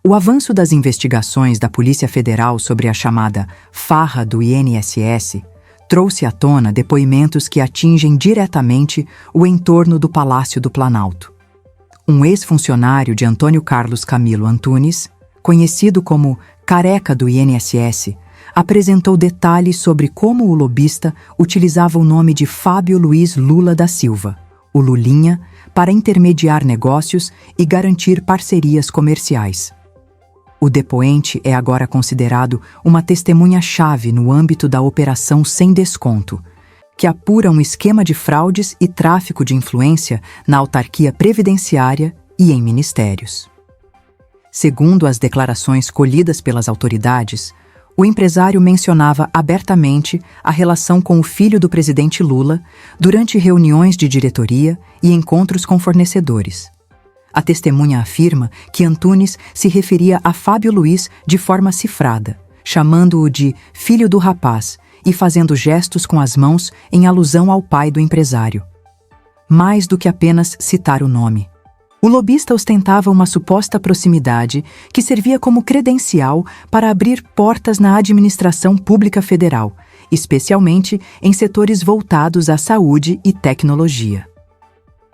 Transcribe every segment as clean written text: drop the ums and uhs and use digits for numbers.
O avanço das investigações da Polícia Federal sobre a chamada farra do INSS trouxe à tona depoimentos que atingem diretamente o entorno do Palácio do Planalto. Um ex-funcionário de Antônio Carlos Camilo Antunes, conhecido como Careca do INSS, apresentou detalhes sobre como o lobista utilizava o nome de Fábio Luiz Lula da Silva, o Lulinha, para intermediar negócios e garantir parcerias comerciais. O depoente é agora considerado uma testemunha-chave no âmbito da Operação Sem Desconto, que apura um esquema de fraudes e tráfico de influência na autarquia previdenciária e em ministérios. Segundo as declarações colhidas pelas autoridades, o empresário mencionava abertamente a relação com o filho do presidente Lula durante reuniões de diretoria e encontros com fornecedores. A testemunha afirma que Antunes se referia a Fábio Luiz de forma cifrada, chamando-o de filho do rapaz e fazendo gestos com as mãos em alusão ao pai do empresário. Mais do que apenas citar o nome. O lobista ostentava uma suposta proximidade que servia como credencial para abrir portas na administração pública federal, especialmente em setores voltados à saúde e tecnologia.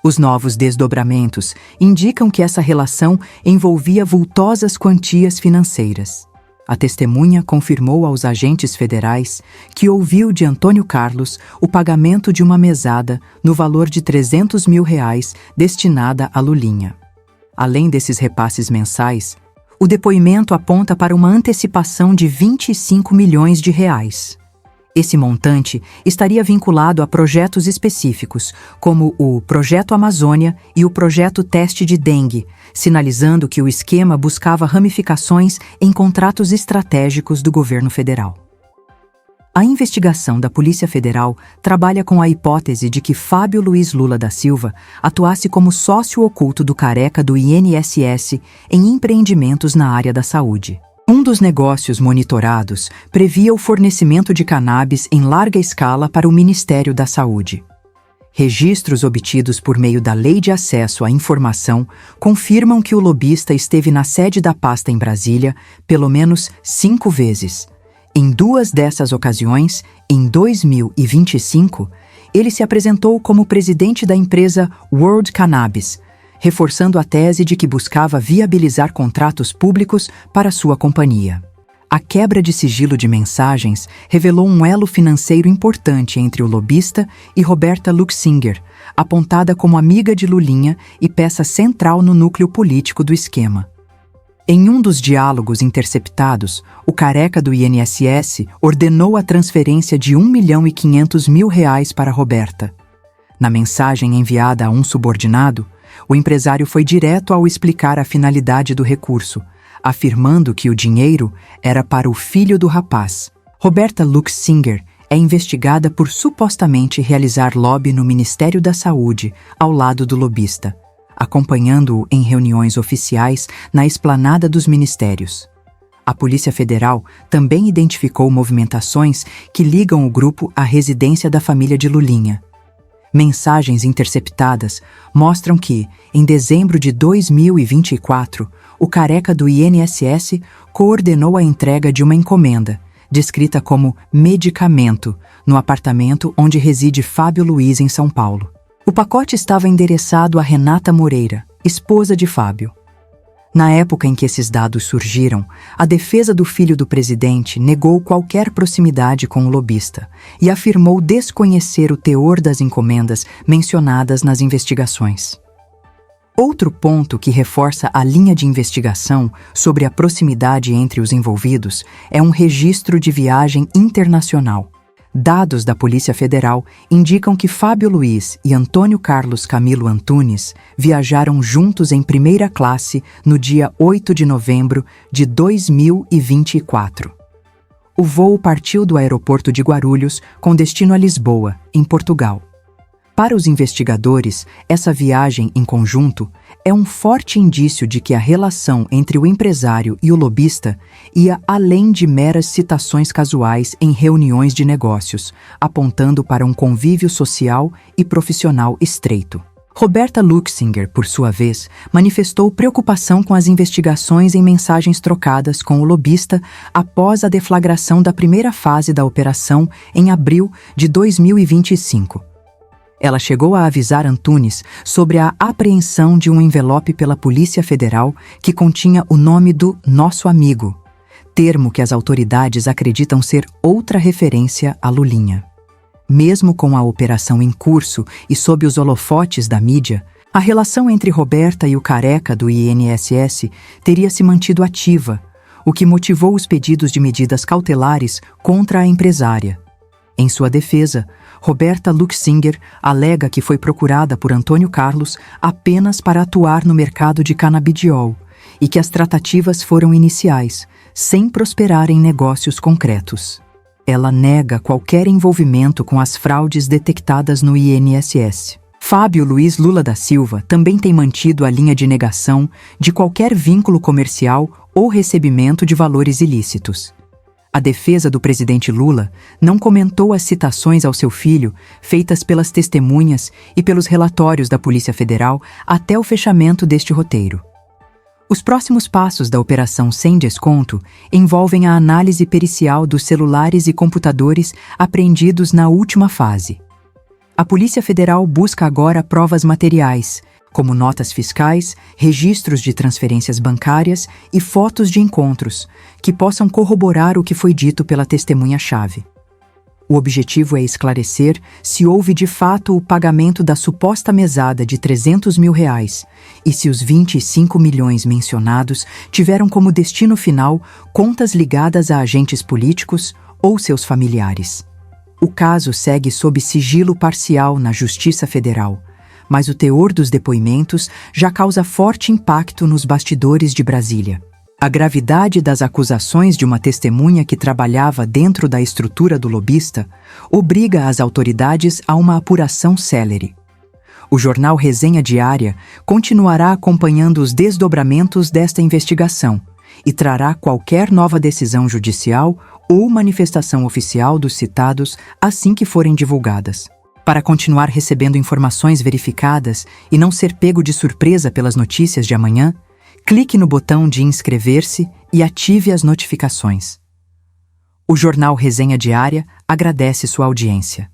Os novos desdobramentos indicam que essa relação envolvia vultosas quantias financeiras. A testemunha confirmou aos agentes federais que ouviu de Antônio Carlos o pagamento de uma mesada no valor de R$300 mil destinada a Lulinha. Além desses repasses mensais, o depoimento aponta para uma antecipação de R$25 milhões. Esse montante estaria vinculado a projetos específicos, como o Projeto Amazônia e o Projeto Teste de Dengue, sinalizando que o esquema buscava ramificações em contratos estratégicos do governo federal. A investigação da Polícia Federal trabalha com a hipótese de que Fábio Luiz Lula da Silva atuasse como sócio oculto do Careca do INSS em empreendimentos na área da saúde. Um dos negócios monitorados previa o fornecimento de cannabis em larga escala para o Ministério da Saúde. Registros obtidos por meio da Lei de Acesso à Informação confirmam que o lobista esteve na sede da pasta em Brasília pelo menos 5 vezes. Em 2 dessas ocasiões, em 2025, ele se apresentou como presidente da empresa World Cannabis, reforçando a tese de que buscava viabilizar contratos públicos para sua companhia. A quebra de sigilo de mensagens revelou um elo financeiro importante entre o lobista e Roberta Luxinger, apontada como amiga de Lulinha e peça central no núcleo político do esquema. Em um dos diálogos interceptados, o Careca do INSS ordenou a transferência de R$1.500.000 para Roberta. Na mensagem enviada a um subordinado, o empresário foi direto ao explicar a finalidade do recurso, afirmando que o dinheiro era para o filho do rapaz. Roberta Luxinger é investigada por supostamente realizar lobby no Ministério da Saúde ao lado do lobista, acompanhando-o em reuniões oficiais na esplanada dos ministérios. A Polícia Federal também identificou movimentações que ligam o grupo à residência da família de Lulinha. Mensagens interceptadas mostram que, em dezembro de 2024, o Careca do INSS coordenou a entrega de uma encomenda, descrita como medicamento, no apartamento onde reside Fábio Luiz, em São Paulo. O pacote estava endereçado a Renata Moreira, esposa de Fábio. Na época em que esses dados surgiram, a defesa do filho do presidente negou qualquer proximidade com o lobista e afirmou desconhecer o teor das encomendas mencionadas nas investigações. Outro ponto que reforça a linha de investigação sobre a proximidade entre os envolvidos é um registro de viagem internacional. Dados da Polícia Federal indicam que Fábio Luiz e Antônio Carlos Camilo Antunes viajaram juntos em primeira classe no dia 8 de novembro de 2024. O voo partiu do aeroporto de Guarulhos com destino a Lisboa, em Portugal. Para os investigadores, essa viagem em conjunto é um forte indício de que a relação entre o empresário e o lobista ia além de meras citações casuais em reuniões de negócios, apontando para um convívio social e profissional estreito. Roberta Luxinger, por sua vez, manifestou preocupação com as investigações em mensagens trocadas com o lobista após a deflagração da primeira fase da operação em abril de 2025. Ela chegou a avisar Antunes sobre a apreensão de um envelope pela Polícia Federal que continha o nome do nosso amigo, termo que as autoridades acreditam ser outra referência a Lulinha. Mesmo com a operação em curso e sob os holofotes da mídia, a relação entre Roberta e o careca do INSS teria se mantido ativa, o que motivou os pedidos de medidas cautelares contra a empresária. Em sua defesa, Roberta Luxinger alega que foi procurada por Antônio Carlos apenas para atuar no mercado de canabidiol e que as tratativas foram iniciais, sem prosperar em negócios concretos. Ela nega qualquer envolvimento com as fraudes detectadas no INSS. Fábio Luiz Lula da Silva também tem mantido a linha de negação de qualquer vínculo comercial ou recebimento de valores ilícitos. A defesa do presidente Lula não comentou as citações ao seu filho feitas pelas testemunhas e pelos relatórios da Polícia Federal até o fechamento deste roteiro. Os próximos passos da Operação Sem Desconto envolvem a análise pericial dos celulares e computadores apreendidos na última fase. A Polícia Federal busca agora provas materiais, como notas fiscais, registros de transferências bancárias e fotos de encontros, que possam corroborar o que foi dito pela testemunha-chave. O objetivo é esclarecer se houve de fato o pagamento da suposta mesada de R$300 mil e se os 25 milhões mencionados tiveram como destino final contas ligadas a agentes políticos ou seus familiares. O caso segue sob sigilo parcial na Justiça Federal, mas o teor dos depoimentos já causa forte impacto nos bastidores de Brasília. A gravidade das acusações de uma testemunha que trabalhava dentro da estrutura do lobista obriga as autoridades a uma apuração célere. O jornal Resenha Diária continuará acompanhando os desdobramentos desta investigação e trará qualquer nova decisão judicial ou manifestação oficial dos citados assim que forem divulgadas. Para continuar recebendo informações verificadas e não ser pego de surpresa pelas notícias de amanhã, clique no botão de inscrever-se e ative as notificações. O jornal Resenha Diária agradece sua audiência.